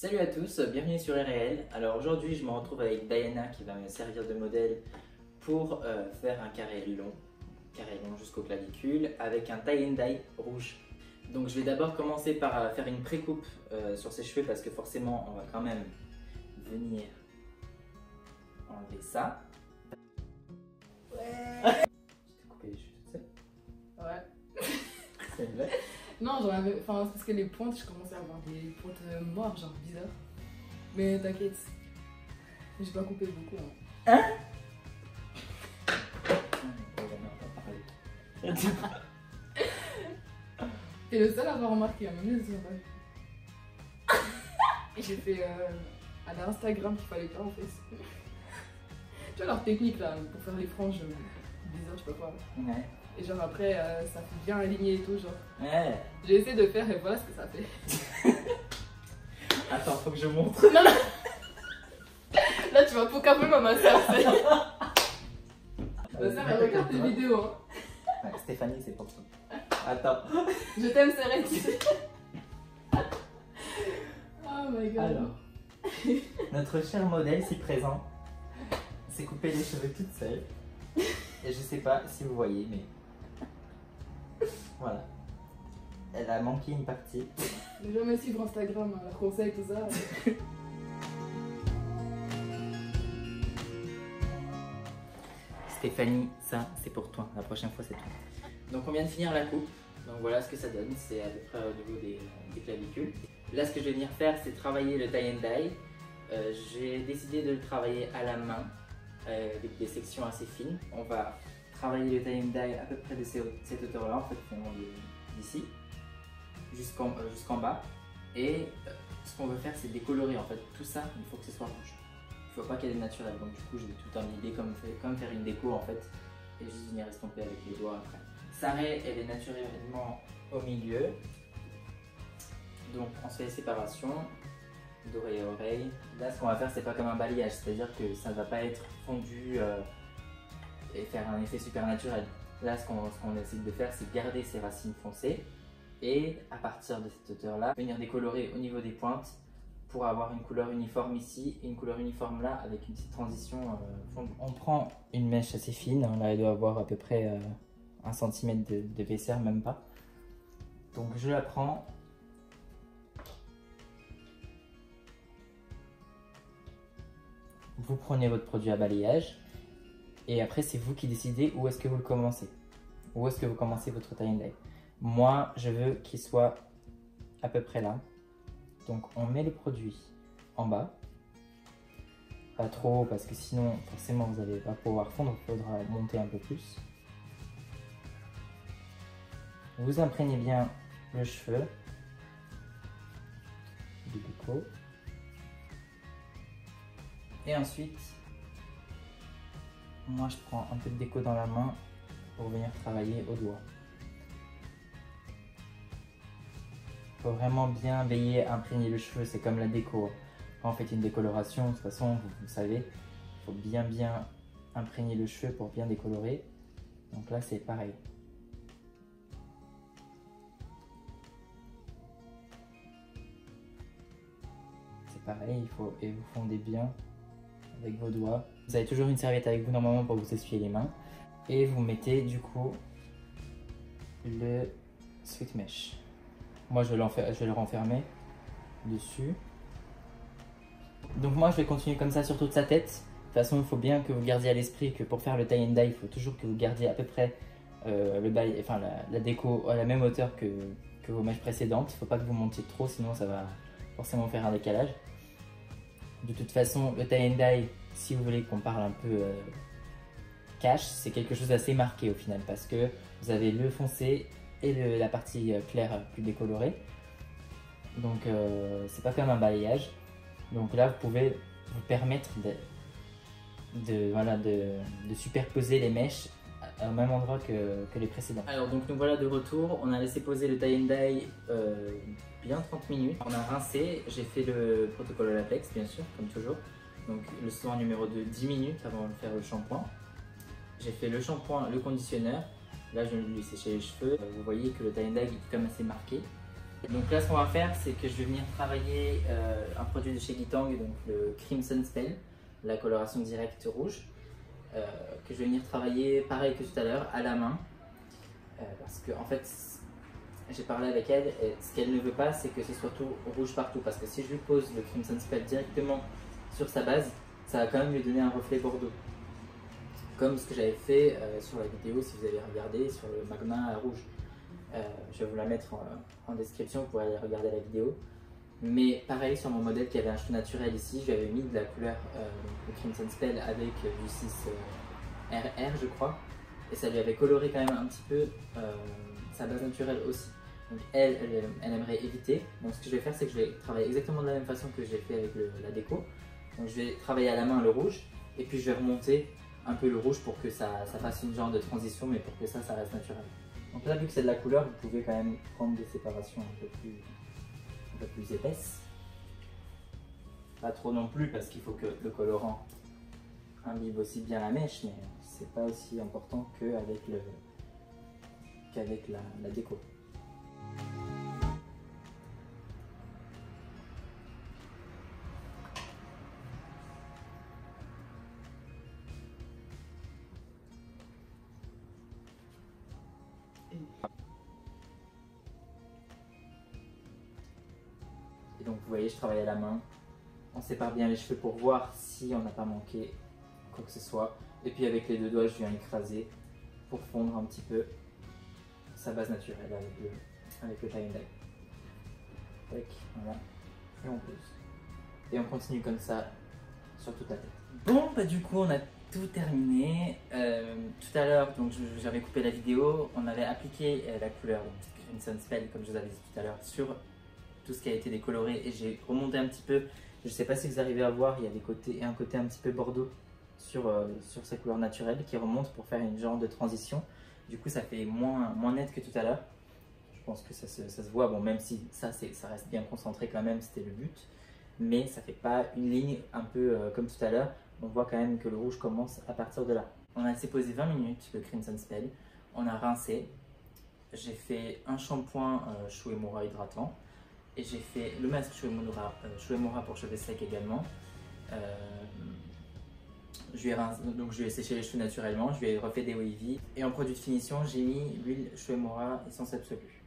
Salut à tous, bienvenue sur RL. Alors aujourd'hui je me retrouve avec Diana qui va me servir de modèle pour faire un carré long jusqu'au clavicule avec un tie and dye rouge. Donc je vais d'abord commencer par faire une pré-coupe sur ses cheveux parce que forcément on va quand même venir enlever ça. Ouais. Tu t'es coupé les cheveux toute seule? Ouais. C'est vrai? Non, j'en avais. Enfin, c'est parce que les pointes, je commençais à avoir des pointes noires, genre bizarres. Mais t'inquiète. J'ai pas coupé beaucoup. Hein? T'es le seul à avoir remarqué, hein, même les autres n'ont pas vu. Et j'ai fait à l'Instagram qu'il fallait pas en fait. Tu vois leur technique là, pour faire les franges bizarres, je sais pas quoi. Ouais. Et genre après, ça fait bien aligné et tout, genre. Ouais. J'ai essayé de faire et voilà ce que ça fait. Attends, faut que je montre. Non, non. Là, tu vas poker un peu ma soeur. Ma soeur, elle regarde tes vidéos. Hein. Ouais, Stéphanie, c'est pour toi. Attends. Je t'aime, Serena, tu sais. Oh my god. Alors, notre cher modèle, si présent, s'est coupé les cheveux toute seule. Et je sais pas si vous voyez, mais voilà. Elle a manqué une partie. Ne jamais suivre Instagram, hein, conseils, tout ça. Stéphanie, ça c'est pour toi. La prochaine fois c'est toi. Donc on vient de finir la coupe. Donc voilà ce que ça donne. C'est à peu près au niveau des clavicules. Là ce que je vais venir faire c'est travailler le tie and dye. J'ai décidé de le travailler à la main avec des sections assez fines. On va travailler le tie and dye à peu près de cette hauteur là en fait, d'ici jusqu'en bas. Et ce qu'on veut faire c'est décolorer en fait tout ça. Il faut que ce soit rouge. Il ne faut pas qu'elle est naturelle, donc du coup je vais tout imbiber comme faire une déco en fait et juste venir estomper avec les doigts après. Sa raie elle est naturellement au milieu, donc on se fait les séparations d'oreille à oreille. Là ce qu'on va faire c'est pas comme un balayage, c'est-à-dire que ça ne va pas être fondu et faire un effet super naturel. Là ce qu'on décide de faire c'est garder ces racines foncées et à partir de cette hauteur là venir décolorer au niveau des pointes pour avoir une couleur uniforme ici et une couleur uniforme là avec une petite transition fondue. On prend une mèche assez fine, hein, là elle doit avoir à peu près 1 cm d'épaisseur, même pas. Donc je la prends. Vous prenez votre produit à balayage et après c'est vous qui décidez où est-ce que vous le commencez. Où est-ce que vous commencez votre tie and dye. Moi je veux qu'il soit à peu près là. Donc on met le produit en bas, pas trop haut parce que sinon forcément vous n'allez pas pouvoir fondre, il faudra monter un peu plus. Vous imprégnez bien le cheveu du déco. Et ensuite, moi je prends un peu de déco dans la main pour venir travailler au doigt. Il faut vraiment bien veiller à imprégner le cheveu, c'est comme la déco. Quand on fait une décoloration, de toute façon, vous savez, il faut bien imprégner le cheveu pour bien décolorer. Donc là, c'est pareil. C'est pareil, et vous fondez bien avec vos doigts. Vous avez toujours une serviette avec vous normalement pour vous essuyer les mains. Et vous mettez du coup le sweat mesh. Moi je vais le renfermer dessus. Donc moi je vais continuer comme ça sur toute sa tête. De toute façon il faut bien que vous gardiez à l'esprit que pour faire le tie and dye, il faut toujours que vous gardiez à peu près la déco à la même hauteur que vos mèches précédentes. Il ne faut pas que vous montiez trop, sinon ça va forcément faire un décalage. De toute façon le tie and dye, si vous voulez qu'on parle un peu cash, c'est quelque chose d'assez marqué au final parce que vous avez le foncé et la partie claire plus décolorée. Donc c'est pas comme un balayage. Donc là vous pouvez vous permettre de superposer les mèches au même endroit que les précédents. Alors donc nous voilà de retour, on a laissé poser le tie and dye bien 30 minutes. On a rincé, j'ai fait le protocole à Laplex bien sûr, comme toujours. Donc le soin numéro 2, 10 minutes avant de faire le shampoing. J'ai fait le shampoing, le conditionneur. Là je vais lui sécher les cheveux. Vous voyez que le tie and dye est quand même assez marqué. Donc là, ce qu'on va faire, c'est que je vais venir travailler un produit de chez Gitang, donc le Crimson Spell, la coloration directe rouge, que je vais venir travailler pareil que tout à l'heure, à la main. Parce que en fait, j'ai parlé avec elle et ce qu'elle ne veut pas, c'est que ce soit tout rouge partout. Parce que si je lui pose le Crimson Spell directement sur sa base, ça va quand même lui donner un reflet bordeaux. Comme ce que j'avais fait sur la vidéo, si vous avez regardé, sur le magma rouge. Je vais vous la mettre en description, vous pourrez aller regarder la vidéo. Mais pareil, sur mon modèle qui avait un cheveu naturel ici, j'avais mis de la couleur le Crimson Spell avec du 6 RR, je crois. Et ça lui avait coloré quand même un petit peu sa base naturelle aussi. Donc elle aimerait éviter. Donc ce que je vais faire, c'est que je vais travailler exactement de la même façon que j'ai fait avec la déco. Donc je vais travailler à la main le rouge et puis je vais remonter un peu le rouge pour que ça fasse une genre de transition, mais pour que ça reste naturel. Donc là, vu que c'est de la couleur, vous pouvez quand même prendre des séparations un peu plus épaisses. Pas trop non plus parce qu'il faut que le colorant imbibe aussi bien la mèche, mais c'est pas aussi important qu'avec la déco. Et donc vous voyez, je travaille à la main. On sépare bien les cheveux pour voir si on n'a pas manqué quoi que ce soit. Et puis avec les deux doigts, je viens écraser pour fondre un petit peu sa base naturelle avec le tie and dye. Voilà. Et on pose. Et on continue comme ça sur toute la tête. Bon, bah du coup, on a tout terminé. Tout à l'heure, donc j'avais coupé la vidéo. On avait appliqué la couleur Crimson Spell, comme je vous avais dit tout à l'heure, sur tout ce qui a été décoloré. Et j'ai remonté un petit peu. Je ne sais pas si vous arrivez à voir, il y a un côté un petit peu bordeaux sur sa couleur naturelle qui remonte pour faire une genre de transition. Du coup, ça fait moins net que tout à l'heure. Je pense que ça se voit, bon, même si ça reste bien concentré quand même, c'était le but. Mais ça fait pas une ligne un peu comme tout à l'heure. On voit quand même que le rouge commence à partir de là. On a laissé poser 20 minutes le Crimson Spell. On a rincé. J'ai fait un shampoing Shuemura hydratant. Et j'ai fait le masque Shuemura pour cheveux secs également. Je lui ai séché les cheveux naturellement, je lui ai refait des wavy. Et en produit de finition, j'ai mis l'huile Shuemura Essence Absolue.